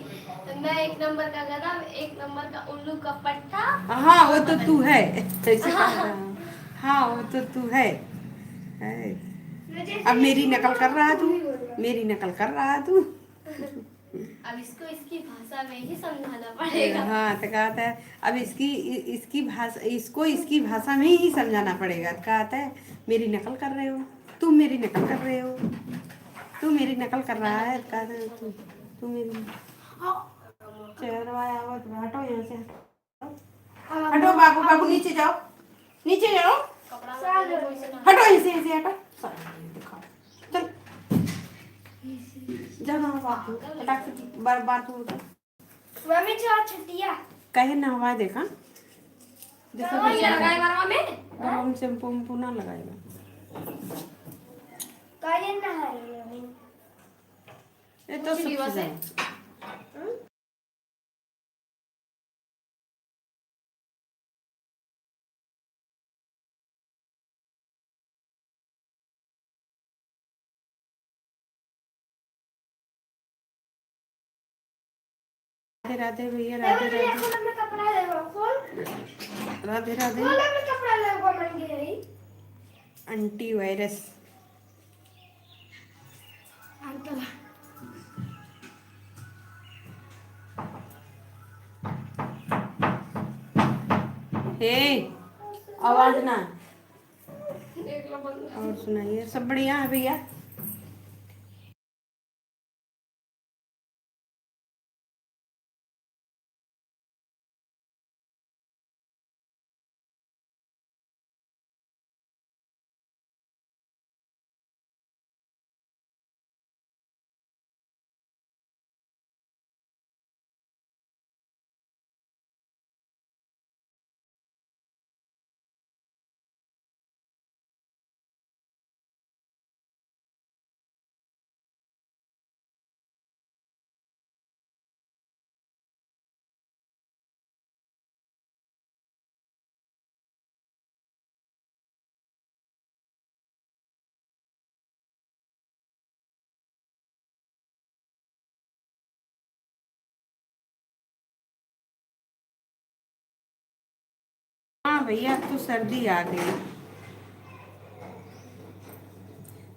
मैं एक नंबर का गधा, एक नंबर का उल्लू का पट्टा। हाँ वो तो तू है, ऐसे कह रहा हूँ। हाँ वो तो तू है। अब मेरी नकल कर रहा है तू, मेरी नकल कर रहा है तू। अब इसको इसकी भाषा में ही समझाना पड़ेगा। हाँ तो कहता है अब इसकी भाषा, इसको इसकी भाषा में ही समझाना पड़ेगा। कहता है मेरी नकल कर रहे हो, तुम मेरी नकल कर रहे हो, तू मेरी नकल कर रहा है। कहता है तू मेरी चेहरा आवाज। हटो यहाँ से, हटो बाबू, बाबू नीचे जाओ, नीचे जाओ, हटो ऐसे ऐसे हटो। चल जाना बाबू, फटाक से बार बार तू मम्मी चार छुट्टियां कहे ना हवा देखा, देखो ये लगाए मारवा में हम शैम्पू वैम्पू ना लगाएगा। काहे ना है ये तो सब है। राधे राधे भैया, राधे राधे, कपड़ा ले खोल, राधे राधे। खोल अपना कपड़ा ले को मन गई एंटी वायरस अंकल। हे आवाज ना। देख लो बंद। और सुनाइए, सब बढ़िया है भैया? हाँ भैया, अब तो सर्दी आ गई।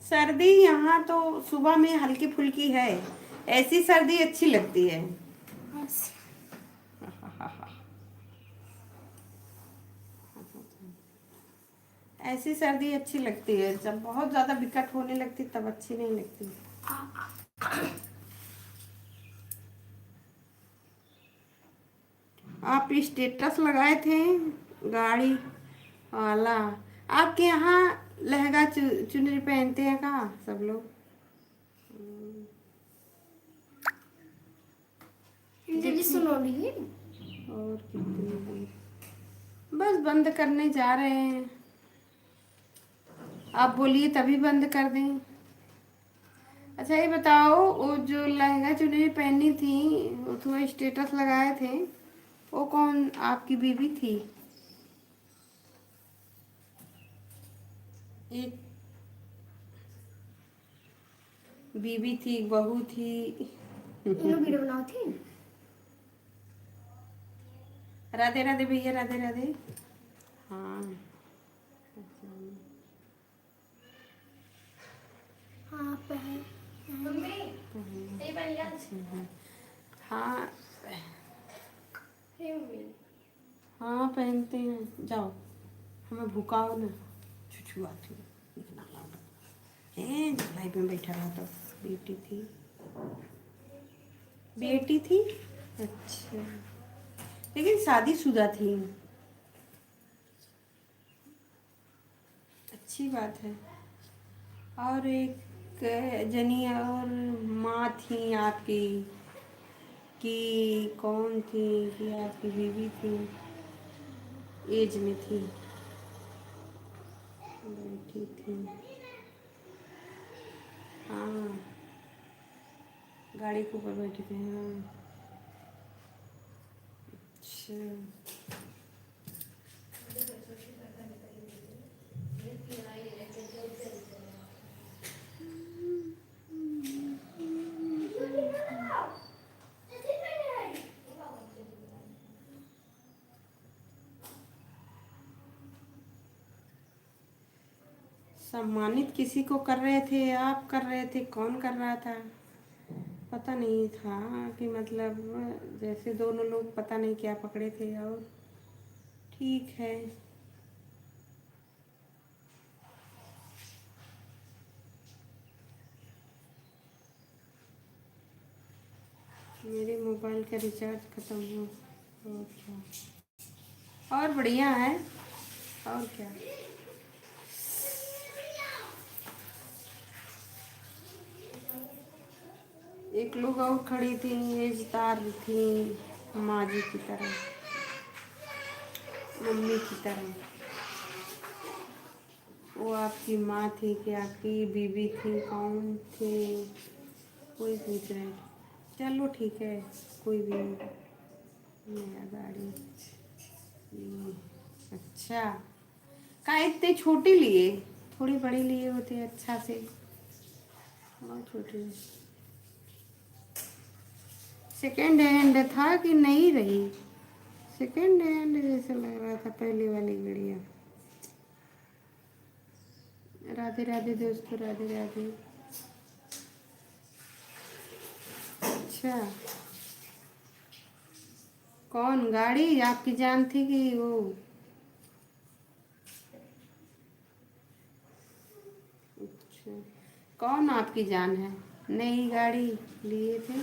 सर्दी यहाँ तो सुबह में हल्की फुल्की है, ऐसी सर्दी अच्छी लगती है। ऐसी सर्दी अच्छी लगती है, जब बहुत ज्यादा विकट होने लगती तब अच्छी नहीं लगती। आप स्टेटस लगाए थे गाड़ी वाला, आपके यहाँ लहंगा चुनरी पहनते हैं कहाँ सब लोग? जल्दी सुनो ली। और कितनी देर? बस बंद करने जा रहे हैं, आप बोलिए तभी बंद कर दें। अच्छा ये बताओ, वो जो लहंगा चुनरी पहनी थी, वो तुम्हें स्टेटस लगाए थे, वो कौन आपकी बीवी थी? एक बीवी थी, बहू थी? वीडियो बनाओ थी। राधे राधे भैया, राधे राधे। हाँ हाँ पहन मम्मी ये पहन लिया। हाँ हे मम्मी हाँ पहनते हैं, जाओ हमें भुकाओ ना, छुछू आती है इतना है। लाइफ में बैठा रहा था, बेटी थी, बेटी थी। अच्छा, लेकिन शादीशुदा थी, अच्छी बात है। और एक जनी और माँ थी आपकी, कि कौन थी कि आपकी बीवी थी, एज में थी, बैठी थी। हाँ गाड़ी के ऊपर बैठे थे। हाँ अच्छा, सम्मानित किसी को कर रहे थे, आप कर रहे थे, कौन कर रहा था पता नहीं था कि मतलब जैसे दोनों लोग पता नहीं क्या पकड़े थे। और ठीक है, मेरे मोबाइल का रिचार्ज ख़त्म हो। और क्या, और बढ़िया है। और क्या, एक लोग और खड़ी थी, एजदार थी, माँ जी की तरह, मम्मी की तरह। वो आपकी माँ थी कि आपकी बीवी थी, कौन थे, कोई पूछ रहे। चलो ठीक है, कोई भी नया गाड़ी लिए। अच्छा, का इतने छोटी लिए, थोड़ी बड़ी लिए होते अच्छा से। बहुत छोटी। सेकेंड हैंड था कि नहीं रही? सेकेंड हैंड जैसा लग रहा था पहले वाली गाड़ियाँ। राधे राधे दोस्तों, राधे राधे। अच्छा, कौन गाड़ी आपकी जान थी कि वो? अच्छा, कौन आपकी जान है? नई गाड़ी लिए थे,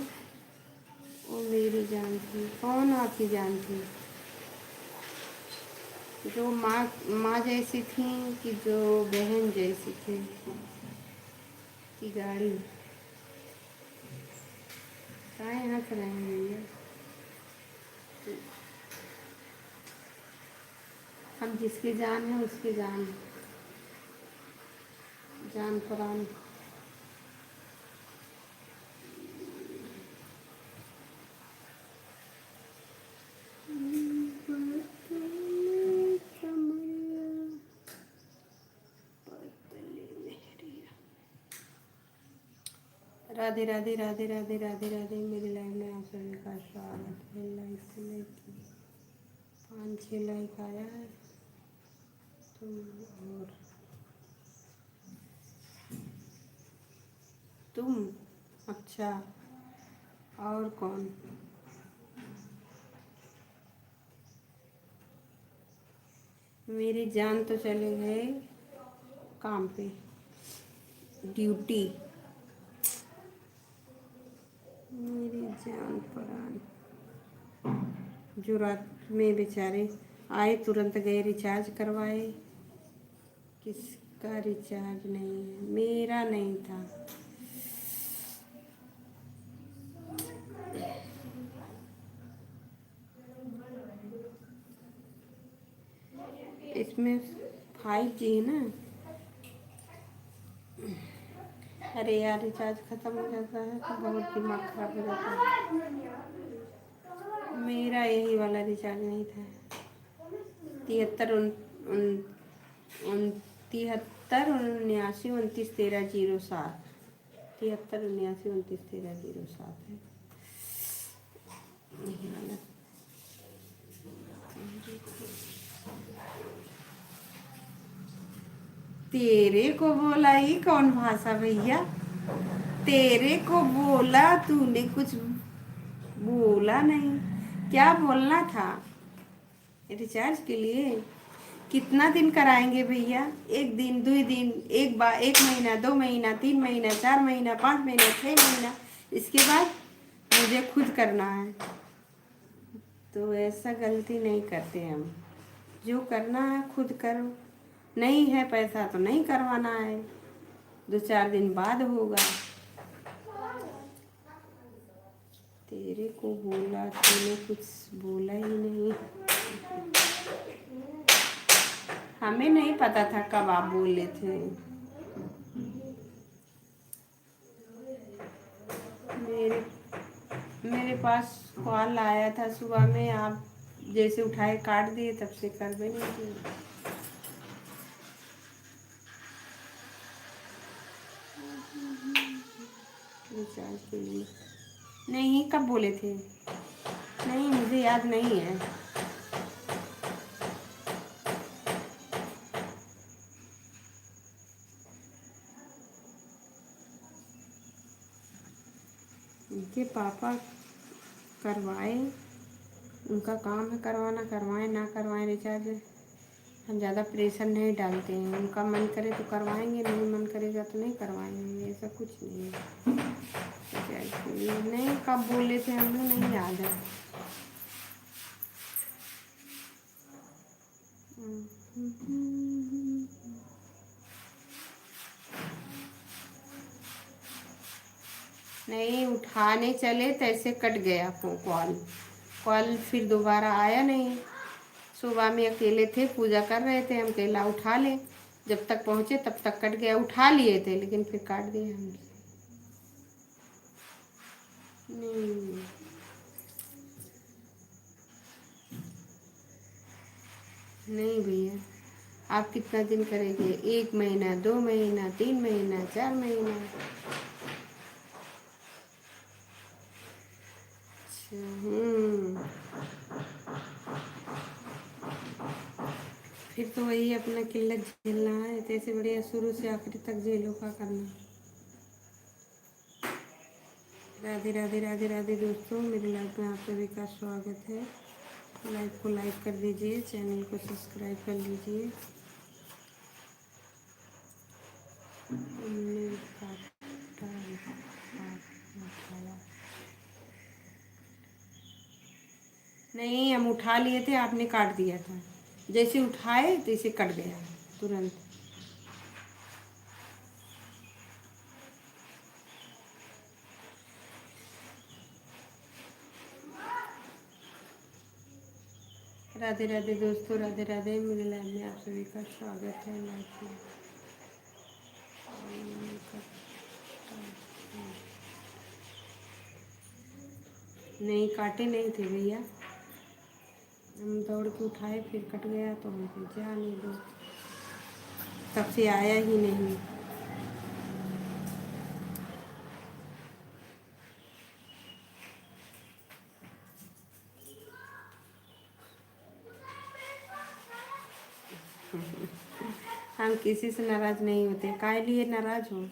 वो मेरी जान थी। कौन आपकी जान थी? जो माँ माँ जैसी थी कि जो बहन जैसी थी की गाड़ी? काहे हंस रहे हैं भैया? हम जिसकी जान है उसकी जान, जान प्राण। राधे राधे राधे राधे राधे राधे। मेरी लाइफ में आप सभी का स्वागत है। लाइक से लेके 5-6 लाइक आया है। तुम अच्छा, और कौन? मेरी जान तो चले गए काम पे, ड्यूटी। मेरी जान प्राण जो रात में बेचारे आए तुरंत गए रिचार्ज करवाए। किसका रिचार्ज नहीं है? मेरा नहीं था। इसमें 5G है ना। अरे यार, रिचार्ज खत्म हो जाता है तो बहुत दिमाग खराब हो जाता है। मेरा यही वाला रिचार्ज नहीं था। 73 79 29 13 07। 73 79 29 13 07 है यही वाला। तेरे को बोला, ये कौन भाषा भैया? तेरे को बोला, तूने कुछ बोला नहीं। क्या बोलना था? रिचार्ज के लिए कितना दिन कराएंगे भैया? 1 दिन, 2 दिन, एक बार, 1 महीना, 2 महीना, 3 महीना, 4 महीना, 5 महीना, 6 महीना। इसके बाद मुझे खुद करना है। तो ऐसा गलती नहीं करते हम। जो करना है खुद करो। नहीं है पैसा तो नहीं करवाना है, 2-4 दिन बाद होगा। तेरे को बोला, तूने कुछ बोला ही नहीं। हमें नहीं पता था कब आप बोले थे। मेरे मेरे पास कॉल आया था सुबह में, आप जैसे उठाए काट दिए, तब से कर भी नहीं किए। रिचार्ज के लिए नहीं, कब बोले थे? नहीं, मुझे याद नहीं है। उनके पापा करवाए, उनका काम है करवाना, करवाएं ना करवाएं रिचार्ज। हम ज़्यादा प्रेशर नहीं डालते हैं, उनका मन करे तो करवाएंगे, नहीं मन करेगा तो नहीं करवाएंगे, ऐसा कुछ नहीं है। रिचार्ज के लिए नहीं, कब बोले थे हमें नहीं याद है। नहीं, उठाने चले तो ऐसे कट गया कॉल। कॉल फिर दोबारा आया नहीं। सुबह में अकेले थे, पूजा कर रहे थे, हम अकेला उठा ले, जब तक पहुँचे तब तक कट गया। उठा लिए थे लेकिन फिर काट दिया हमसे। नहीं, नहीं भैया, आप कितना दिन करेंगे? 1 महीना, 2 महीना, 3 महीना, 4 महीना? अच्छा, फिर तो वही अपना किल्लत झेलना है। तैसे बढ़िया शुरू से आखिरी तक झेलो, का करना। राधे राधे राधे राधे दोस्तों, मेरे लाइफ में आप सभी का स्वागत है। लाइव को लाइक कर दीजिए, चैनल को सब्सक्राइब कर लीजिए। हमने काटा, उठाया नहीं, हम उठा लिए थे, आपने काट दिया था। जैसे उठाए तैसे कट गया तुरंत। राधे राधे दोस्तों, राधे राधे, मेरे लाइव में आप सभी का स्वागत है। लाइव में नहीं, काटे नहीं थे भैया, हम दौड़ के उठाए, फिर कट गया तो हम फिर जाने दो, तब से आया ही नहीं। हम किसी से नाराज नहीं होते, काहे लिए नाराज हो?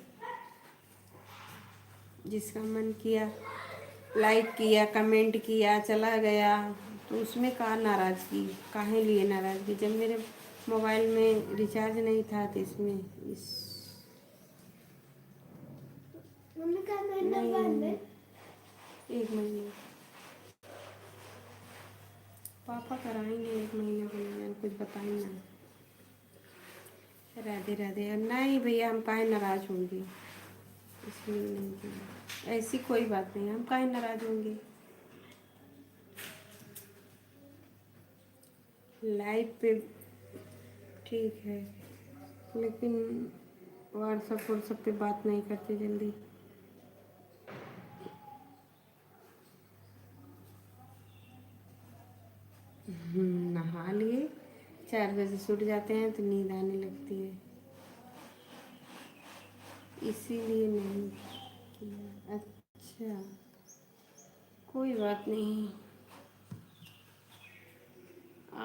जिसका मन किया, लाइक किया, कमेंट किया, चला गया, तो उसमें का नाराज़गी, काहे लिए नाराज़गी? जब मेरे मोबाइल में रिचार्ज नहीं था तो इसमें नहीं, 1 महीने पापा कराएंगे, 1 महीने बोले, कुछ बताएं ना। राधे राधे। नहीं भैया, हम काहे नाराज होंगे, इसलिए नहीं किया। ऐसी कोई बात नहीं, हम काहे नाराज होंगे। लाइव पे ठीक है, लेकिन व्हाट्सएप पे बात नहीं करते जल्दी। नहा लिए, 4 बजे छूट जाते हैं तो नींद आने लगती है, इसीलिए नहीं किया। अच्छा, कोई बात नहीं।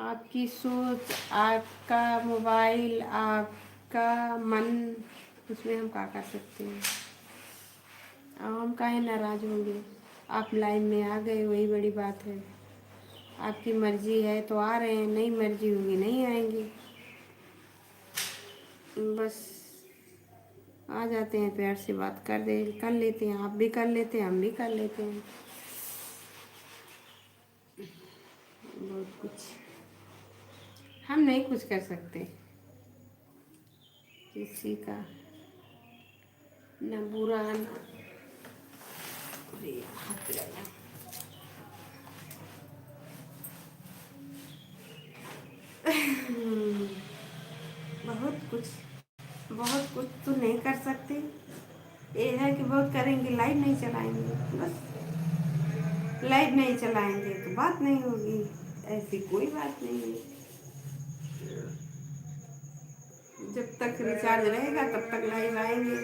आपकी सोच, आपका मोबाइल, आपका मन, उसमें हम क्या कर सकते हैं। अब हम काहे नाराज होंगे? आप लाइन में आ गए, वही बड़ी बात है। आपकी मर्जी है तो आ रहे हैं, नहीं मर्जी होगी नहीं आएंगे। बस आ जाते हैं, प्यार से बात कर लेते हैं, आप भी कर लेते हैं, हम भी कर लेते हैं। बहुत कुछ हम नहीं कुछ कर सकते किसी का, न बुरा न हाथ लगा। बहुत कुछ तो नहीं कर सकते। ये है कि बहुत करेंगे, लाइव नहीं चलाएंगे, बस लाइट नहीं चलाएंगे तो बात नहीं होगी, ऐसी कोई बात नहीं है। जब तक रिचार्ज रहेगा तब तक लाइव आएंगे,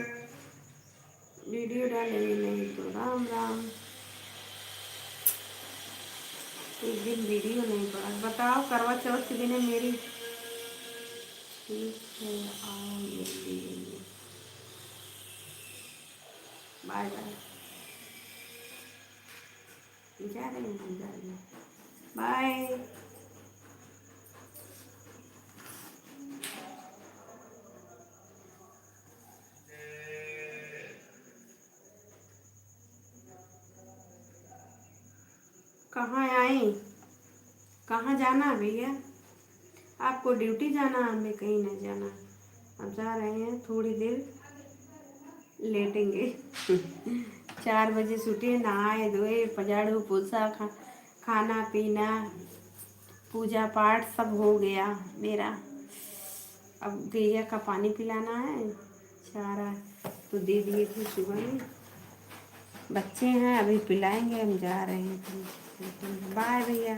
वीडियो डालेंगे, नहीं तो राम राम। एक दिन वीडियो नहीं पड़ा। बताओ करवा चौथ के दिन है मेरी। ठीक है, आओ ये बाय बाय। जा रही हूँ, जा रही हूँ, बाय। कहाँ आई, कहाँ जाना है भैया? आपको ड्यूटी जाना है, हमें कहीं नहीं जाना। अब जा रहे हैं, थोड़ी देर लेटेंगे। 4 बजे छुट्टी, नहाए धोए, झाड़ू पोछा, खाना पीना, पूजा पाठ सब हो गया मेरा। अब गैया का पानी पिलाना है, चारा तो दे दिए थे सुबह में। बच्चे हैं, अभी पिलाएंगे, हम जा रहे हैं। बाय भैया।